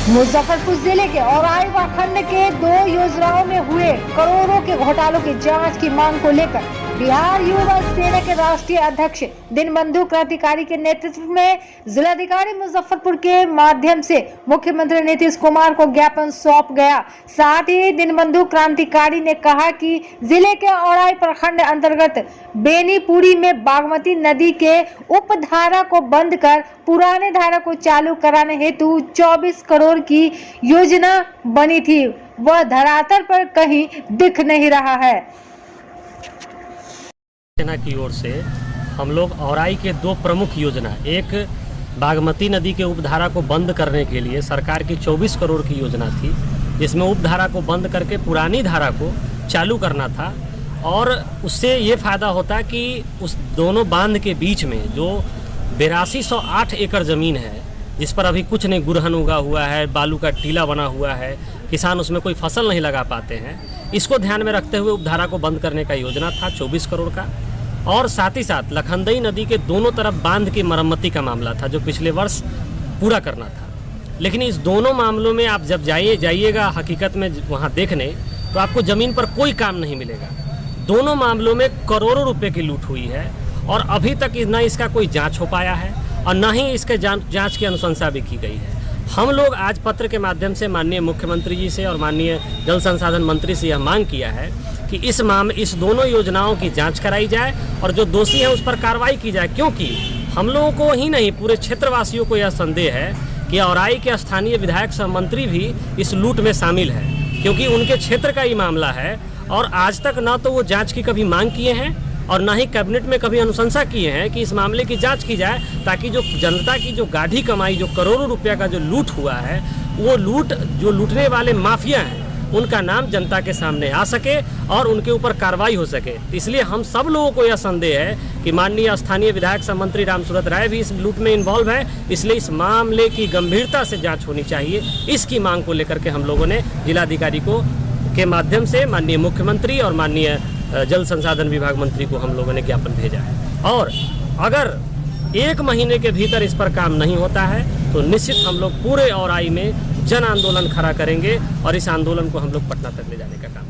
मुजफ्फरपुर जिले के औराई प्रखंड के 2 योजनाओं में हुए करोड़ों के घोटालों की जांच की मांग को लेकर बिहार युवा सेना के राष्ट्रीय अध्यक्ष दीनबंधु क्रांतिकारी के नेतृत्व में जिलाधिकारी मुजफ्फरपुर के माध्यम से मुख्यमंत्री नीतीश कुमार को ज्ञापन सौंप गया। साथ ही दीनबंधु क्रांतिकारी ने कहा कि जिले के औराई प्रखंड अंतर्गत बेनीपुरी में बागमती नदी के उपधारा को बंद कर पुराने धारा को चालू कराने हेतु 24 करोड़ की योजना बनी थी, वह धरातल पर कहीं दिख नहीं रहा है। सेना की ओर से हम लोग औराई के 2 प्रमुख योजना, एक बागमती नदी के उपधारा को बंद करने के लिए सरकार की 24 करोड़ की योजना थी, जिसमें उपधारा को बंद करके पुरानी धारा को चालू करना था और उससे ये फ़ायदा होता कि उस दोनों बांध के बीच में जो 8208 एकड़ ज़मीन है, जिस पर अभी कुछ नहीं गुरहन उगा हुआ है, बालू का टीला बना हुआ है, किसान उसमें कोई फसल नहीं लगा पाते हैं, इसको ध्यान में रखते हुए उपधारा को बंद करने का योजना था 24 करोड़ का। और साथ ही साथ लखनदई नदी के दोनों तरफ बांध की मरम्मती का मामला था, जो पिछले वर्ष पूरा करना था। लेकिन इस दोनों मामलों में आप जब जाइएगा हकीकत में वहाँ देखने, तो आपको ज़मीन पर कोई काम नहीं मिलेगा। दोनों मामलों में करोड़ों रुपए की लूट हुई है और अभी तक न इसका कोई जांच हो पाया है और न ही इसके जांच की अनुशंसा भी की गई है। हम लोग आज पत्र के माध्यम से माननीय मुख्यमंत्री जी से और माननीय जल संसाधन मंत्री से यह मांग किया है कि इस दोनों योजनाओं की जांच कराई जाए और जो दोषी हैं उस पर कार्रवाई की जाए, क्योंकि हम लोगों को ही नहीं पूरे क्षेत्रवासियों को यह संदेह है कि औराई के स्थानीय विधायक सह मंत्री भी इस लूट में शामिल है, क्योंकि उनके क्षेत्र का ही मामला है और आज तक ना तो वो जांच की कभी मांग किए हैं और ना ही कैबिनेट में कभी अनुशंसा किए हैं कि इस मामले की जांच की जाए, ताकि जो जनता की जो गाढ़ी कमाई, जो करोड़ों रुपया का जो लूट हुआ है, वो जो लूटने वाले माफिया हैं उनका नाम जनता के सामने आ सके और उनके ऊपर कार्रवाई हो सके। इसलिए हम सब लोगों को यह संदेह है कि माननीय स्थानीय विधायक सह मंत्री रामसूरत राय भी इस लूट में इन्वॉल्व है, इसलिए इस मामले की गंभीरता से जाँच होनी चाहिए। इसकी मांग को लेकर के हम लोगों ने जिलाधिकारी के माध्यम से माननीय मुख्यमंत्री और माननीय जल संसाधन विभाग मंत्री को हम लोगों ने ज्ञापन भेजा है। और अगर 1 महीने के भीतर इस पर काम नहीं होता है तो निश्चित हम लोग पूरे औराई में जन आंदोलन खड़ा करेंगे और इस आंदोलन को हम लोग पटना तक ले जाने का काम